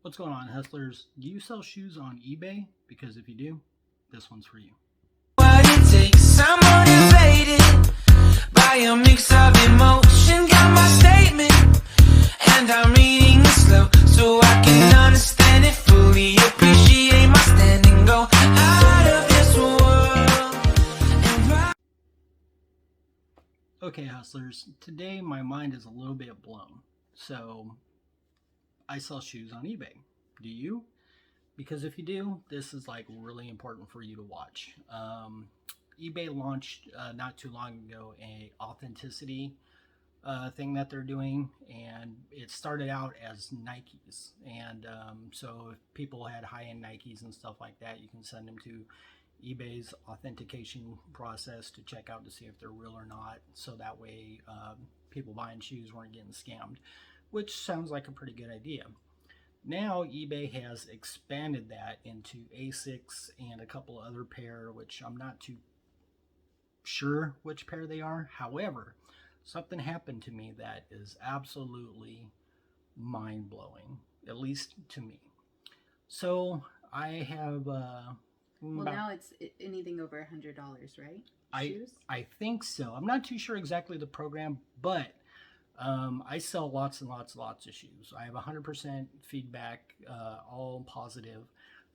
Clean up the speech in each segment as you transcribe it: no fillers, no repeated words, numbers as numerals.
What's going on, hustlers? Do you sell shoes on eBay? Because if you do, this one's for you. What it takes, I'm motivated by a mix of emotion. Got my statement, and I'm reading it slow so I can understand it fully. Appreciate my standing, go out of this world and ride. Okay, hustlers, today my mind is a little bit blown. So, I sell shoes on eBay. Do you? Because if you do, this is like really important for you to watch. eBay launched not too long ago a authenticity thing that they're doing, and it started out as Nikes. And so if people had high-end Nikes and stuff like that, you can send them to eBay's authentication process to check out to see if they're real or not. So that way people buying shoes weren't getting scammed, which sounds like a pretty good idea. Now eBay has expanded that into Asics and a couple other pair, which I'm not too sure which pair they are. However, something happened to me that is absolutely mind-blowing, at least to me. So I have Well, now it's anything over $100, right? Shoes? I think so. I'm not too sure exactly the program, but I sell lots and lots of shoes. I have 100% feedback, all positive,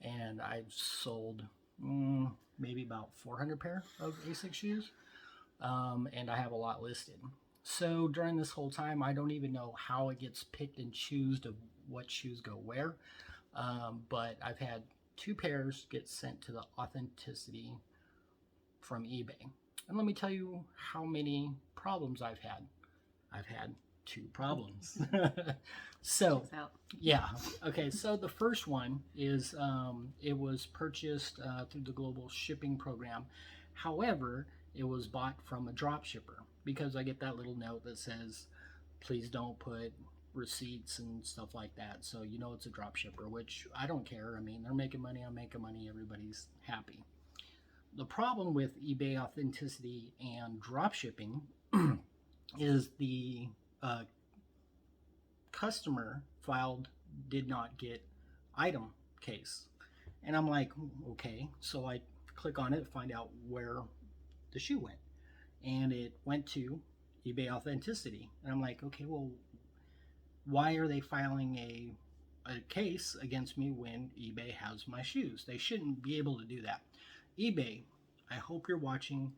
and I've sold maybe about 400 pair of ASIC shoes, and I have a lot listed. So during this whole time, I don't even know how it gets picked and choosed of what shoes go where, but I've had 2 pairs get sent to the authenticity from eBay. And let me tell you how many problems I've had. I've had 2 problems. So, yeah. Okay, so the first one is it was purchased through the global shipping program. However, it was bought from a dropshipper, because I get that little note that says, please don't put receipts and stuff like that. So you know it's a dropshipper, which I don't care. I mean, they're making money, I'm making money, everybody's happy. The problem with eBay authenticity and dropshipping is the customer filed did not get item case. And I'm like, okay. So I click on it, find out where the shoe went. And it went to eBay authenticity. And I'm like, okay, well, why are they filing a case against me when eBay has my shoes? They shouldn't be able to do that. eBay, I hope you're watching.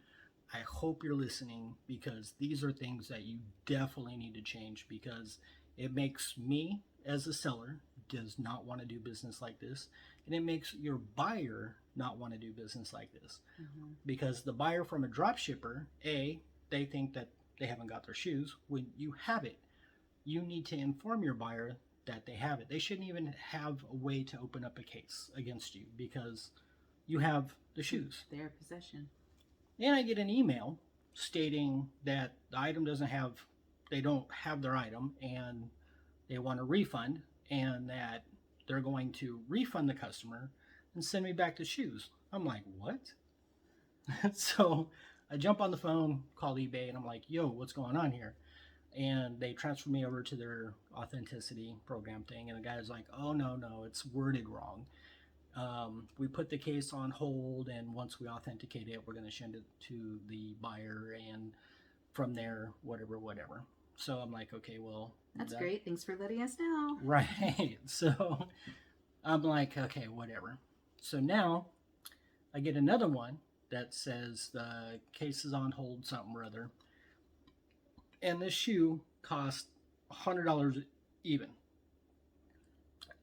I hope you're listening, because these are things that you definitely need to change, because it makes me as a seller does not want to do business like this, and it makes your buyer not want to do business like this. Because the buyer from a drop shipper, they think that they haven't got their shoes. When you have it, you need to inform your buyer that they have it. They shouldn't even have a way to open up a case against you, because you have the shoes. Their possession. And I get an email stating that the item they don't have their item, and they want a refund, and that they're going to refund the customer and send me back the shoes. I'm like, what? So I jump on the phone, call eBay, and I'm like, yo, what's going on here? And they transfer me over to their authenticity program thing, and the guy's like, oh, no, it's worded wrong. We put the case on hold, and once we authenticate it, we're going to send it to the buyer, and from there, whatever. So I'm like, okay, well, that's great. Thanks for letting us know. Right. So I'm like, okay, whatever. So now I get another one that says the case is on hold, something or other, and this shoe cost $100 even.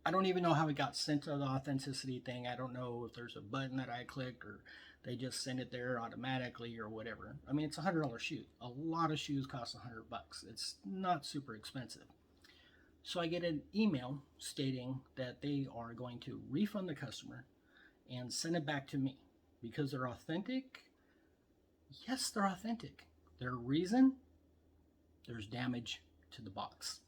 I don't even know how it got sent to the authenticity thing. I don't know if there's a button that I clicked, or they just send it there automatically, or whatever. I mean, it's a $100 shoe. A lot of shoes cost $100. It's not super expensive. So I get an email stating that they are going to refund the customer and send it back to me because they're authentic. Yes, they're authentic. Their reason? There's damage to the box.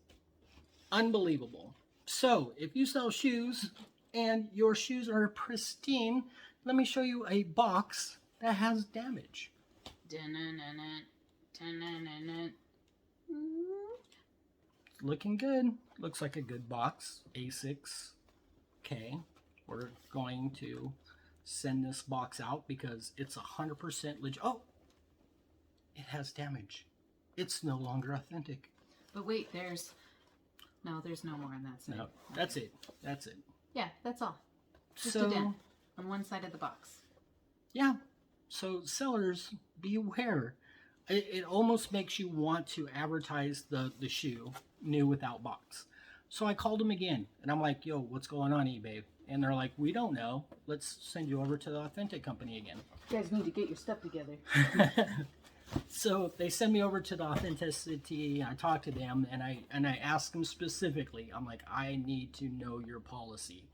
Unbelievable. So, if you sell shoes and your shoes are pristine, let me show you a box that has damage. Looking good. Looks like a good box. Asics. okay, we're going to send this box out because it's 100% legit. Oh, it has damage. It's no longer authentic. But wait, there's no more on that side. No, that's it. That's it. Yeah, that's all. Just So, a dent on one side of the box. yeah. So sellers, beware. It almost makes you want to advertise the shoe new without box. So I called them again, and I'm like, yo, what's going on, eBay? And they're like, we don't know. Let's send you over to the Authentic company again. You guys need to get your stuff together. So they send me over to the Authenticity. I talk to them, and I ask them specifically. I'm like, I need to know your policy.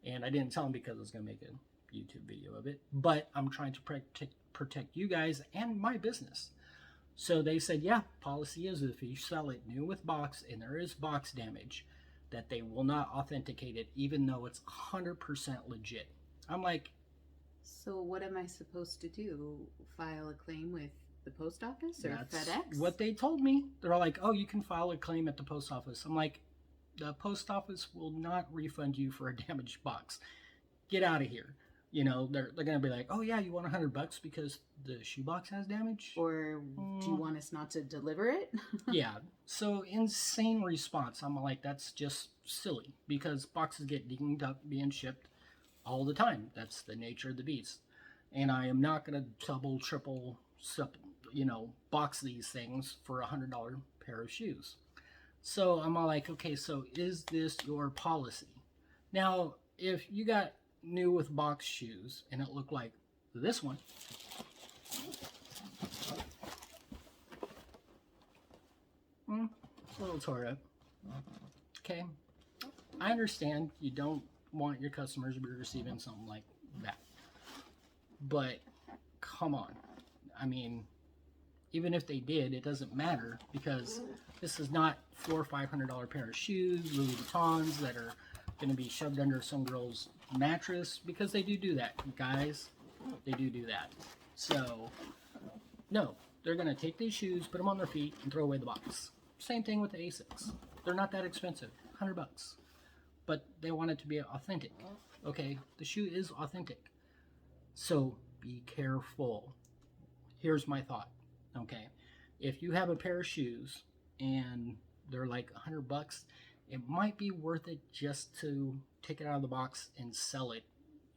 And I didn't tell them because I was going to make a YouTube video of it. But I'm trying to protect you guys and my business. So they said, yeah, policy is if you sell it new with box and there is box damage, that they will not authenticate it even though it's 100% legit. I'm like, so what am I supposed to do? File a claim with the post office or that's FedEx? what they told me. They're like, oh, you can file a claim at the post office. I'm like, the post office will not refund you for a damaged box. Get out of here. You know, they're going to be like, oh, yeah, you want $100 because the shoebox has damage? Or do you want us not to deliver it? Yeah. So insane response. I'm like, that's just silly because boxes get dinged up being shipped all the time. That's the nature of the beast. And I am not going to double, triple, box these things for $100 pair of shoes. So I'm all like, okay, so is this your policy? Now, if you got new with box shoes and it looked like this one, a little tore up. Okay, I understand you don't want your customers to be receiving something like that, but come on. I mean, even if they did, it doesn't matter because this is not $400 or $500 pair of shoes, Louis Vuittons that are going to be shoved under some girl's mattress, because they do that, guys. They do that. So, no, they're going to take these shoes, put them on their feet, and throw away the box. Same thing with the Asics. They're not that expensive, $100, but they want it to be authentic. Okay, the shoe is authentic, so be careful. Here's my thought. Okay, if you have a pair of shoes and they're like $100, it might be worth it just to take it out of the box and sell it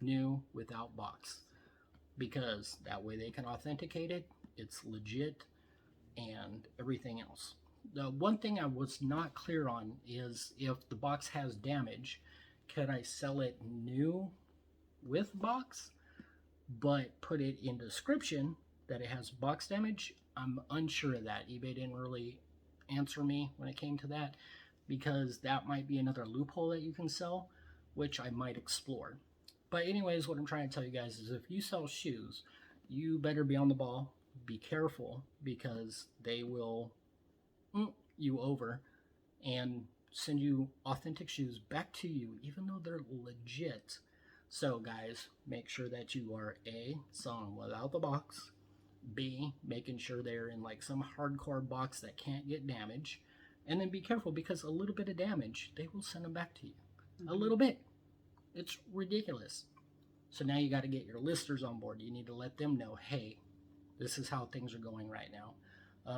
new without box, because that way they can authenticate it, it's legit, and everything else. The one thing I was not clear on is if the box has damage, could I sell it new with box but put it in description that it has box damage? I'm unsure of that. eBay didn't really answer me when it came to that, because that might be another loophole that you can sell, which I might explore. But anyways, what I'm trying to tell you guys is if you sell shoes, you better be on the ball, be careful, because they will you over and send you authentic shoes back to you, even though they're legit. So guys, make sure that you are A, selling without the box, B, making sure they're in like some hardcore box that can't get damaged, and then be careful because a little bit of damage, they will send them back to you. A little bit. It's ridiculous. So now you got to get your listers on board. You need to let them know, hey, this is how things are going right now.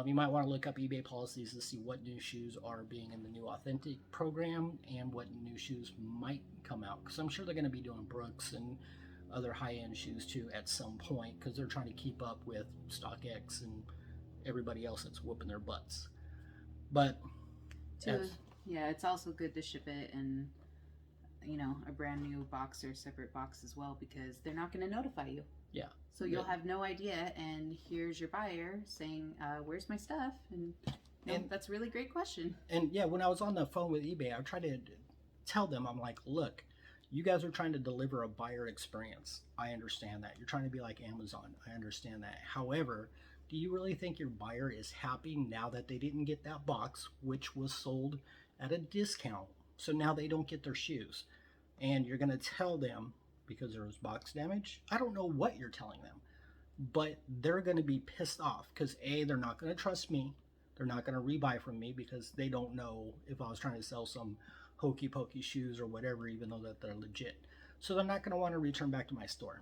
You might want to look up eBay policies to see what new shoes are being in the new Authentic program and what new shoes might come out. Because I'm sure they're going to be doing Brooks and other high-end shoes too at some point, because they're trying to keep up with StockX and everybody else that's whooping their butts. But yeah, it's also good to ship it in, a brand new box or separate box as well, because they're not going to notify you. Yeah. So you'll have no idea, and here's your buyer saying, where's my stuff? And that's a really great question. And yeah, when I was on the phone with eBay, I tried to tell them, I'm like, look, you guys are trying to deliver a buyer experience. I understand that. You're trying to be like Amazon. I understand that. However, do you really think your buyer is happy now that they didn't get that box, which was sold at a discount? So now they don't get their shoes. And you're going to tell them, because there was box damage, I don't know what you're telling them, but they're going to be pissed off because A, they're not going to trust me. They're not going to rebuy from me because they don't know if I was trying to sell some hokey pokey shoes or whatever, even though that they're legit. So they're not going to want to return back to my store.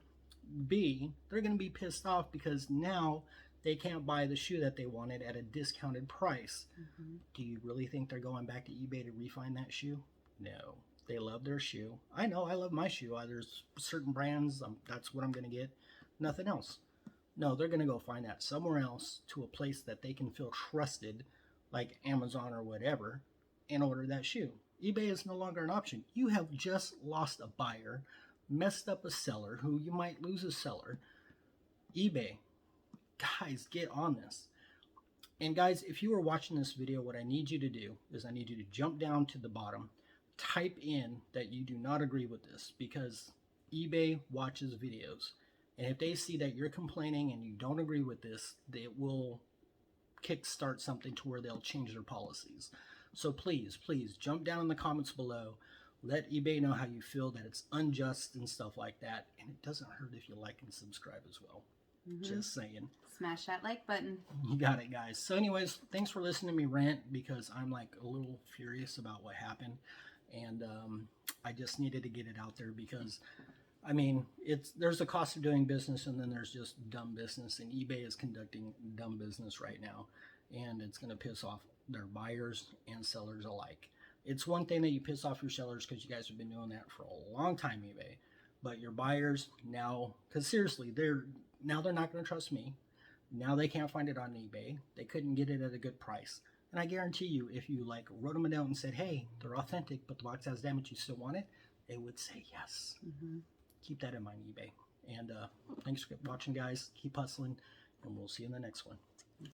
B, they're going to be pissed off because now they can't buy the shoe that they wanted at a discounted price. Do you really think they're going back to eBay to refine that shoe? No. They love their shoe. I know, I love my shoe. There's certain brands, that's what I'm going to get. Nothing else. No, they're going to go find that somewhere else, to a place that they can feel trusted, like Amazon or whatever, and order that shoe. eBay is no longer an option. You have just lost a buyer, messed up a seller, who you might lose a seller. eBay, guys, get on this. And guys, if you are watching this video, what I need you to do is I need you to jump down to the bottom, type in that you do not agree with this, because eBay watches videos. And if they see that you're complaining and you don't agree with this, they will kickstart something to where they'll change their policies. So please, please jump down in the comments below. Let eBay know how you feel, that it's unjust and stuff like that. And it doesn't hurt if you like and subscribe as well. Just saying. Smash that like button. You got it, guys. So anyways, thanks for listening to me rant, because I'm like a little furious about what happened. And I just needed to get it out there, because I mean, there's a cost of doing business, and then there's just dumb business, and eBay is conducting dumb business right now, and it's going to piss off their buyers and sellers alike. It's one thing that you piss off your sellers, because you guys have been doing that for a long time, eBay, but your buyers now, because seriously, they're not going to trust me. Now they can't find it on eBay. They couldn't get it at a good price. And I guarantee you, if you like wrote them a note and said, hey, they're authentic, but the box has damage, you still want it, they would say yes. Keep that in mind, eBay. And thanks for watching, guys. Keep hustling, and we'll see you in the next one.